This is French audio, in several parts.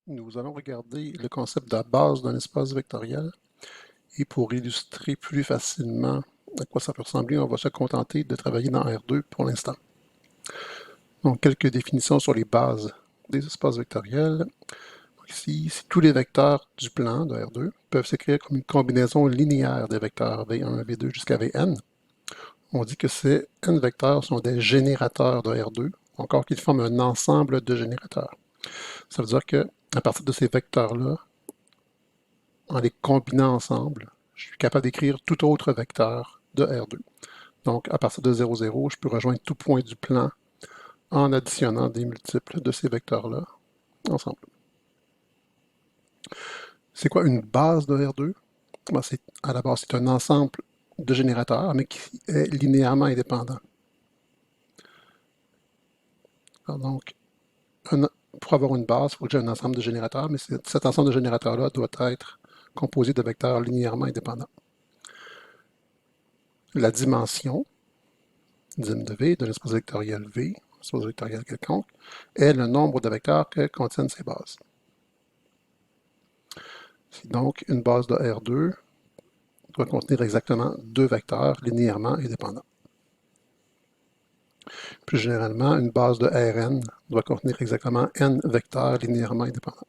Nous allons regarder le concept de la base d'un espace vectoriel et pour illustrer plus facilement à quoi ça peut ressembler, on va se contenter de travailler dans R2 pour l'instant. Donc, quelques définitions sur les bases des espaces vectoriels. Ici, tous les vecteurs du plan de R2 peuvent s'écrire comme une combinaison linéaire des vecteurs V1, V2 jusqu'à Vn. On dit que ces n vecteurs sont des générateurs de R2, encore qu'ils forment un ensemble de générateurs. Ça veut dire que à partir de ces vecteurs-là, en les combinant ensemble, je suis capable d'écrire tout autre vecteur de R2. Donc, à partir de 0, 0, je peux rejoindre tout point du plan en additionnant des multiples de ces vecteurs-là ensemble. C'est quoi une base de R2? Ben, à la base, c'est un ensemble de générateurs, mais qui est linéairement indépendant. Alors donc, pour avoir une base, il faut que j'ai un ensemble de générateurs, mais cet ensemble de générateurs-là doit être composé de vecteurs linéairement indépendants. La dimension, dim de V, de l'espace vectoriel V, espace vectoriel quelconque, est le nombre de vecteurs que contiennent ces bases. Donc, une base de R2 doit contenir exactement deux vecteurs linéairement indépendants. Plus généralement, une base de Rn doit contenir exactement n vecteurs linéairement indépendants.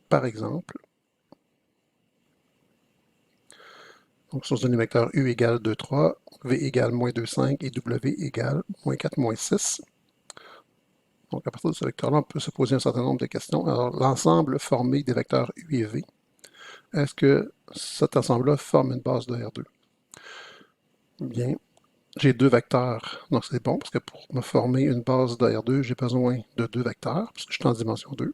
Par exemple, donc si on se donne les vecteurs U égale 2, 3, V égale moins 2, 5 et W égale moins 4, moins 6. Donc à partir de ce vecteur-là, on peut se poser un certain nombre de questions. Alors l'ensemble formé des vecteurs U et V, est-ce que cet ensemble-là forme une base de R2? Bien, j'ai deux vecteurs, donc c'est bon, parce que pour me former une base de R2, j'ai besoin de deux vecteurs, puisque je suis en dimension 2.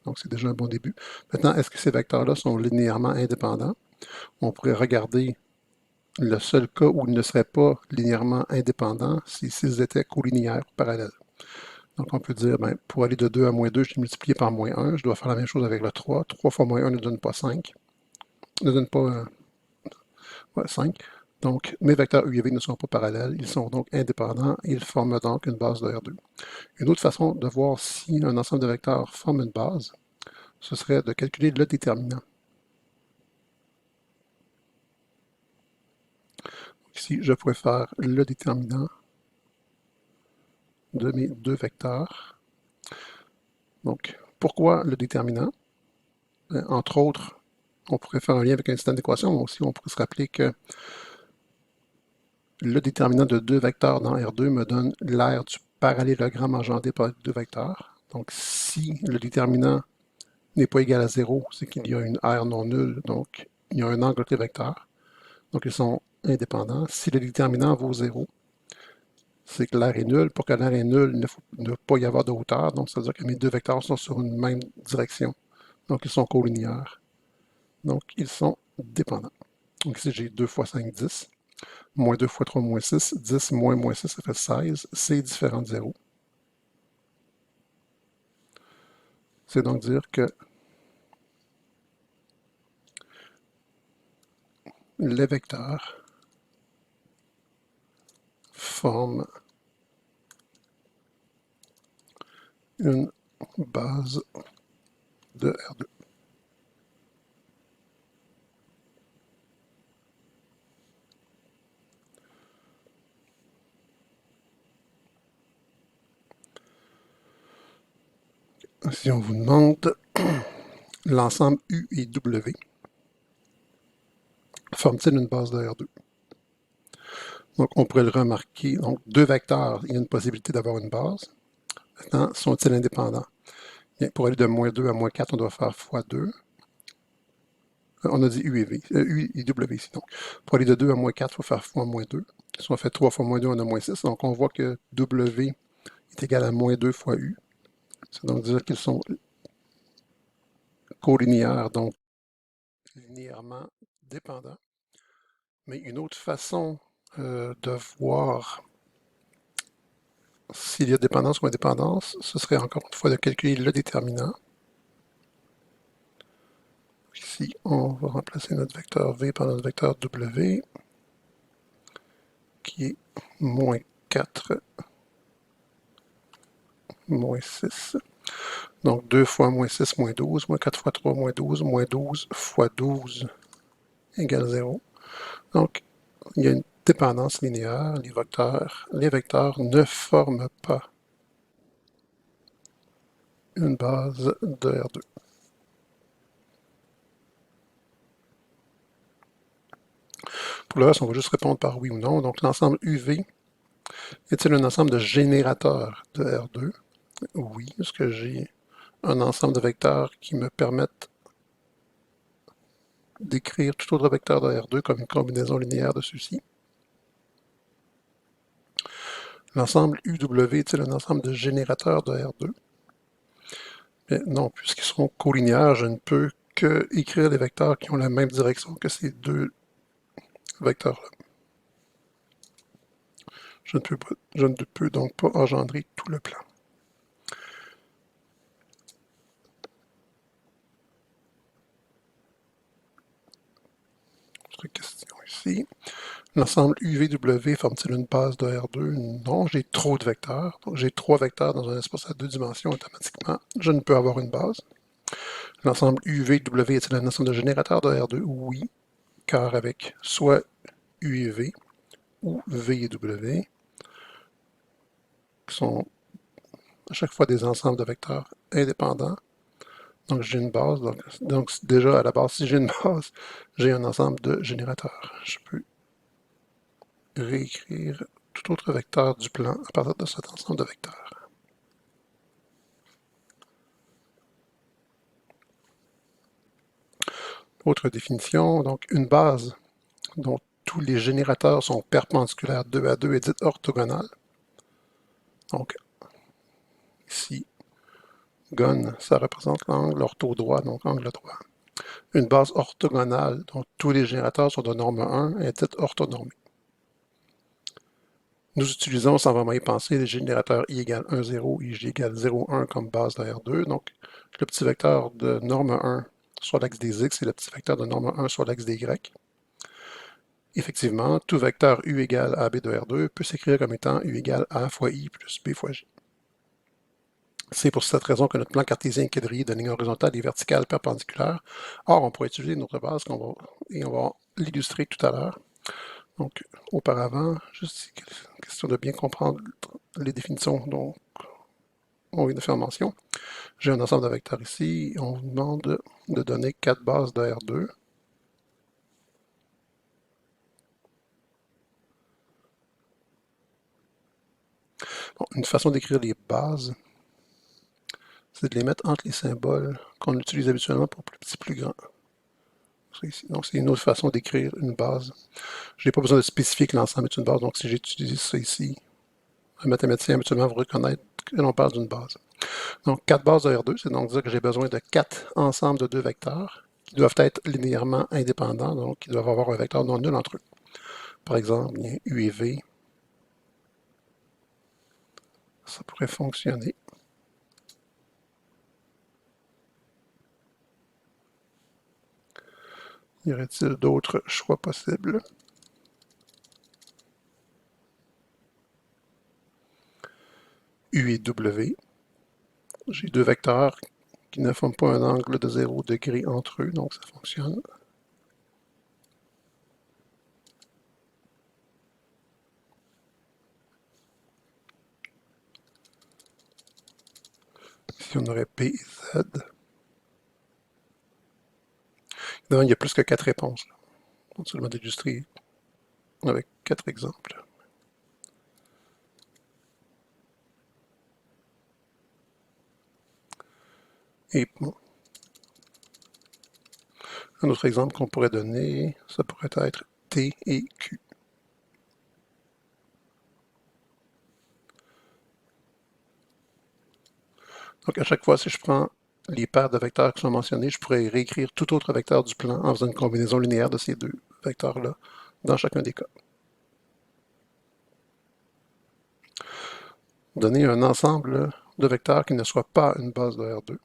Donc c'est déjà un bon début. Maintenant, est-ce que ces vecteurs-là sont linéairement indépendants? On pourrait regarder le seul cas où ils ne seraient pas linéairement indépendants, c'est s'ils étaient collinéaires ou parallèles. Donc on peut dire, ben, pour aller de 2 à moins 2, je suis multiplié par moins 1, je dois faire la même chose avec le 3. 3 fois moins 1 ne donne pas 5. Ne donne pas 5. Donc, mes vecteurs U et V ne sont pas parallèles, ils sont donc indépendants et ils forment donc une base de R2. Une autre façon de voir si un ensemble de vecteurs forme une base, ce serait de calculer le déterminant. Ici, je pourrais faire le déterminant de mes deux vecteurs. Donc, pourquoi le déterminant? Entre autres, on pourrait faire un lien avec un système d'équations, mais aussi on pourrait se rappeler que le déterminant de deux vecteurs dans R2 me donne l'aire du parallélogramme engendré par les deux vecteurs. Donc, si le déterminant n'est pas égal à 0, c'est qu'il y a une aire non nulle, donc il y a un angle entre les vecteurs. Donc, ils sont indépendants. Si le déterminant vaut 0, c'est que l'aire est nulle. Pour que l'aire est nulle, il ne faut pas y avoir de hauteur. Donc, ça veut dire que mes deux vecteurs sont sur une même direction. Donc, ils sont collinéaires. Donc, ils sont dépendants. Donc, ici, j'ai 2 fois 5, 10. Moins 2 fois 3, moins 6. 10 moins moins 6, ça fait 16. C'est différent de 0. C'est donc dire que les vecteurs forment une base de R2. Si on vous demande l'ensemble U et W, forme-t-il une base de R2? Donc, on pourrait le remarquer. Donc, deux vecteurs, il y a une possibilité d'avoir une base. Maintenant, sont-ils indépendants? Bien, pour aller de moins 2 à moins 4, on doit faire fois 2. On a dit U et V, U et W ici. Donc, pour aller de 2 à moins 4, il faut faire fois moins 2. Si on fait 3 fois moins 2, on a moins 6. Donc, on voit que W est égal à moins 2 fois U. C'est donc dire qu'ils sont collinéaires, donc linéairement dépendants. Mais une autre façon de voir s'il y a dépendance ou indépendance, ce serait encore une fois de calculer le déterminant. Ici, on va remplacer notre vecteur V par notre vecteur W, qui est moins 4 moins 6. Donc 2 fois moins 6, moins 12, moins 4 fois 3, moins 12 fois 12 égale 0. Donc, il y a une dépendance linéaire. Les vecteurs ne forment pas une base de R2. Pour le reste, on va juste répondre par oui ou non. Donc, l'ensemble UV est-il un ensemble de générateurs de R2? Oui, parce que j'ai un ensemble de vecteurs qui me permettent d'écrire tout autre vecteur de R2 comme une combinaison linéaire de ceux-ci. L'ensemble UW est-il un ensemble de générateurs de R2? Mais non, puisqu'ils seront colinéaires, je ne peux que écrire des vecteurs qui ont la même direction que ces deux vecteurs-là. Je ne peux donc pas engendrer tout le plan. Autre question ici. L'ensemble UVW forme-t-il une base de R2? Non, j'ai trop de vecteurs. Donc j'ai 3 vecteurs dans un espace à 2 dimensions automatiquement. Je ne peux avoir une base. L'ensemble UVW est-il un ensemble de générateurs de R2? Oui, car avec soit U et V ou V et W, qui sont à chaque fois des ensembles de vecteurs indépendants. Donc j'ai une base. Donc déjà à la base, si j'ai une base, j'ai un ensemble de générateurs. Je peux réécrire tout autre vecteur du plan à partir de cet ensemble de vecteurs. Autre définition, donc une base dont tous les générateurs sont perpendiculaires 2 à 2 est dite orthogonale. Donc ici, gon, ça représente l'angle orthodroit, donc angle droit. Une base orthogonale dont tous les générateurs sont de norme 1 est dite orthonormée. Nous utilisons, sans vraiment y penser, les générateurs i égale 1, 0 et j égale 0, 1 comme base de R2. Donc, le petit vecteur de norme 1 sur l'axe des x et le petit vecteur de norme 1 sur l'axe des y. Effectivement, tout vecteur u égale AB de R2 peut s'écrire comme étant u égale A fois I plus B fois J. C'est pour cette raison que notre plan cartésien quadrillé de lignes horizontales et verticales perpendiculaires. Or, on pourrait utiliser une autre base et on va l'illustrer tout à l'heure. Donc, auparavant, juste question de bien comprendre les définitions dont on vient de faire mention. J'ai un ensemble de vecteurs ici. On vous demande de donner 4 bases de R2. Bon, une façon d'écrire les bases, c'est de les mettre entre les symboles qu'on utilise habituellement pour plus petit, plus grand. Donc, c'est une autre façon d'écrire une base. Je n'ai pas besoin de spécifier que l'ensemble est une base. Donc, si j'utilise ça ici, un mathématicien habituellement va reconnaître que l'on parle d'une base. Donc, 4 bases de R2, c'est donc dire que j'ai besoin de 4 ensembles de 2 vecteurs qui doivent être linéairement indépendants, donc qui doivent avoir un vecteur non nul entre eux. Par exemple, il y a U et V. Ça pourrait fonctionner. Y aurait-il d'autres choix possibles? U et W. J'ai deux vecteurs qui ne forment pas un angle de 0 degré entre eux, donc ça fonctionne. Ici, on aurait P et Z. Non, il y a plus que 4 réponses. On va seulement illustrer avec 4 exemples. Et bon, un autre exemple qu'on pourrait donner, ça pourrait être T et Q. Donc à chaque fois, si je prends les paires de vecteurs qui sont mentionnés, je pourrais réécrire tout autre vecteur du plan en faisant une combinaison linéaire de ces deux vecteurs-là dans chacun des cas. Donner un ensemble de vecteurs qui ne soit pas une base de R2.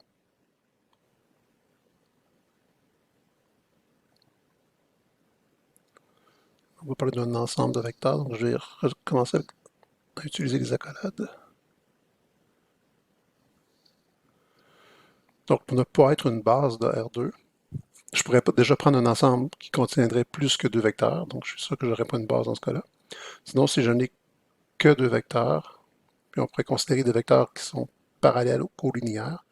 On va parler d'un ensemble de vecteurs, donc je vais recommencer à utiliser les accolades. Donc, pour ne pas être une base de R2, je pourrais déjà prendre un ensemble qui contiendrait plus que deux vecteurs, donc je suis sûr que je n'aurais pas une base dans ce cas-là. Sinon, si je n'ai que deux vecteurs, puis on pourrait considérer des vecteurs qui sont parallèles ou colinéaires,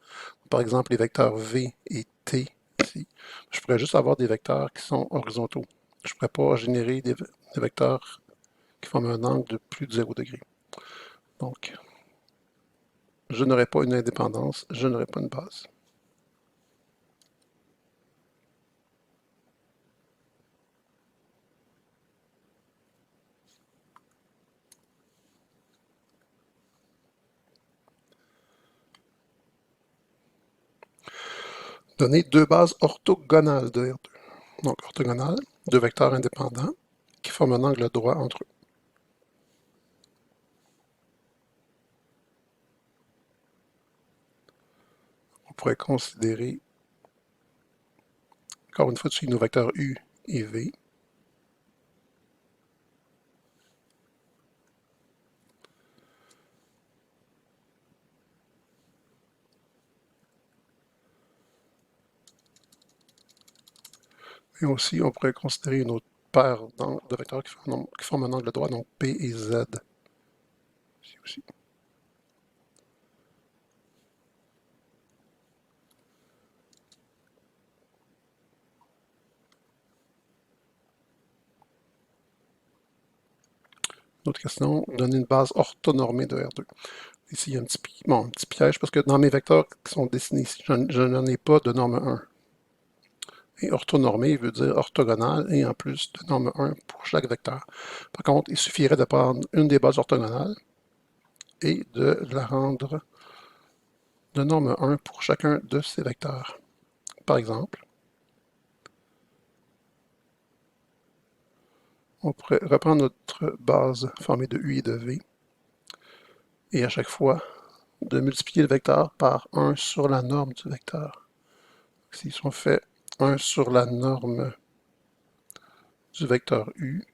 par exemple les vecteurs V et T ici, je pourrais juste avoir des vecteurs qui sont horizontaux. Je ne pourrais pas générer des vecteurs qui forment un angle de plus de 0 degré. Donc, je n'aurai pas une indépendance, je n'aurai pas une base. Donner deux bases orthogonales de R2. Donc, orthogonales, deux vecteurs indépendants qui forment un angle droit entre eux. On pourrait considérer, encore une fois, dessus nos vecteurs U et V. Et aussi, on pourrait considérer une autre paire de vecteurs qui forment un angle droit, donc P et Z. Ici aussi. Autre question, donner une base orthonormée de R2. Ici, il y a un petit piège parce que dans mes vecteurs qui sont dessinés ici, je n'en ai pas de norme 1. Et orthonormé veut dire orthogonal et en plus de norme 1 pour chaque vecteur. Par contre, il suffirait de prendre une des bases orthogonales et de la rendre de norme 1 pour chacun de ces vecteurs. Par exemple, on pourrait reprendre notre base formée de U et de V et à chaque fois de multiplier le vecteur par 1 sur la norme du vecteur. Si on fait 1 sur la norme du vecteur U,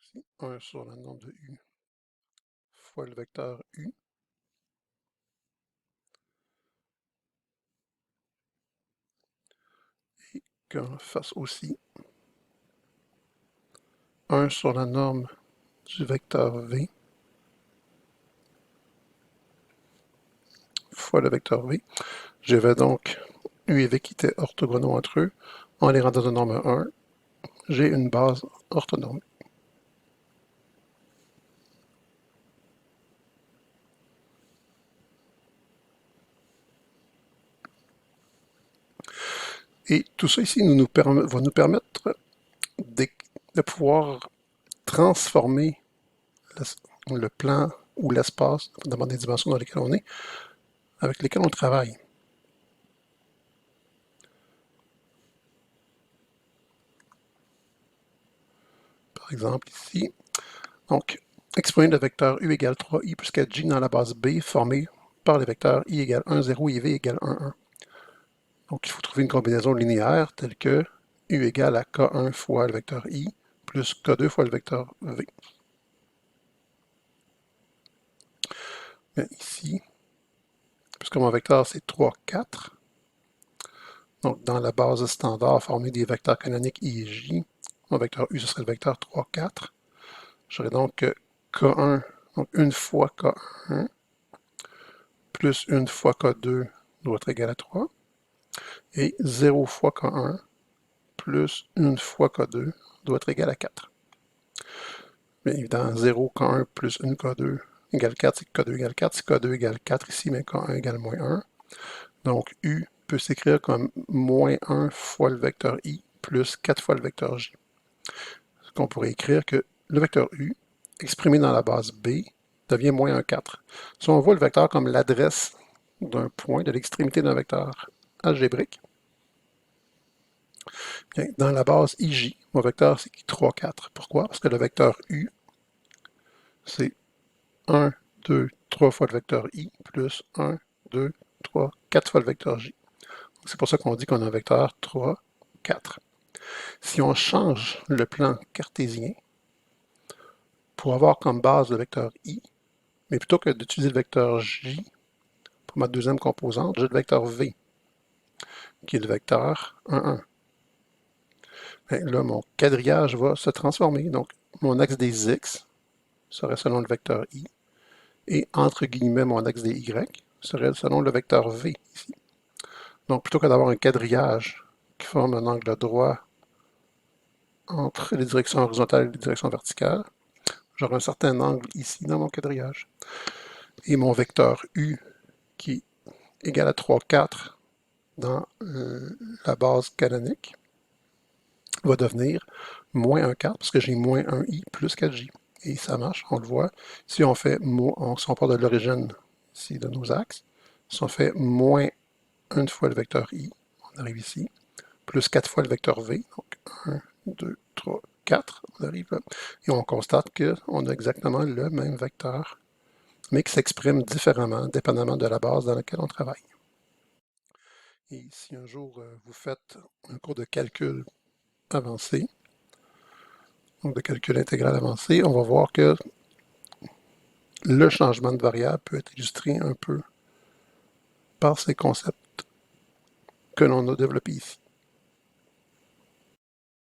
ici, 1 sur la norme de U fois le vecteur U, et qu'on fasse aussi 1 sur la norme du vecteur V fois le vecteur V. J'avais donc U et V qui étaient orthogonaux entre eux. En les rendant de norme 1, j'ai une base orthonormée. Et tout ça ici va nous permettre de pouvoir transformer le plan ou l'espace, dépendamment des dimensions dans lesquelles on est, avec lesquelles on travaille. Par exemple, ici, donc, exprimer le vecteur U égale 3i plus 4j dans la base B formée par les vecteurs i égale 1, 0 et v égale 1, 1. Donc, il faut trouver une combinaison linéaire telle que U égale à K1 fois le vecteur I plus K2 fois le vecteur V. Mais ici, puisque mon vecteur c'est 3, 4, donc dans la base standard formée des vecteurs canoniques I et J, mon vecteur U ce serait le vecteur 3, 4. J'aurais donc K1, donc une fois K1, plus une fois K2 doit être égal à 3, et 0 fois K1 plus une fois K2 doit être égal à 4. Bien évidemment, 0, K1 plus 1 K2 égale 4, c'est K2 égale 4. Si K2 égale 4 ici, mais K1 égale moins 1. Donc, U peut s'écrire comme moins 1 fois le vecteur I plus 4 fois le vecteur J. Ce qu'on pourrait écrire que le vecteur U, exprimé dans la base B, devient moins 1, 4. Si on voit le vecteur comme l'adresse d'un point, de l'extrémité d'un vecteur algébrique, bien, dans la base IJ, mon vecteur c'est 3, 4. Pourquoi? Parce que le vecteur U, c'est 1, 2, 3 fois le vecteur I, plus 1, 2, 3, 4 fois le vecteur J. C'est pour ça qu'on dit qu'on a un vecteur 3, 4. Si on change le plan cartésien pour avoir comme base le vecteur I, Mais plutôt que d'utiliser le vecteur J pour ma deuxième composante, j'ai le vecteur V, qui est le vecteur 1, 1. Et là, mon quadrillage va se transformer. Donc, mon axe des X serait selon le vecteur I, et entre guillemets, mon axe des Y serait selon le vecteur V ici. Donc, plutôt que d'avoir un quadrillage qui forme un angle droit entre les directions horizontales et les directions verticales, j'aurai un certain angle ici dans mon quadrillage. Et mon vecteur U, qui est égal à 3, 4 dans la base canonique, va devenir moins 1 4 parce que j'ai moins 1 I plus 4J. Et ça marche, on le voit. Si on fait, si on part de l'origine ici de nos axes, si on fait moins 1 fois le vecteur I, on arrive ici, plus 4 fois le vecteur V, donc 1, 2, 3, 4, on arrive là. Et on constate qu'on a exactement le même vecteur, mais qui s'exprime différemment, dépendamment de la base dans laquelle on travaille. Et si un jour vous faites un cours de calcul avancé, donc de calcul intégral avancé, on va voir que le changement de variable peut être illustré un peu par ces concepts que l'on a développés ici.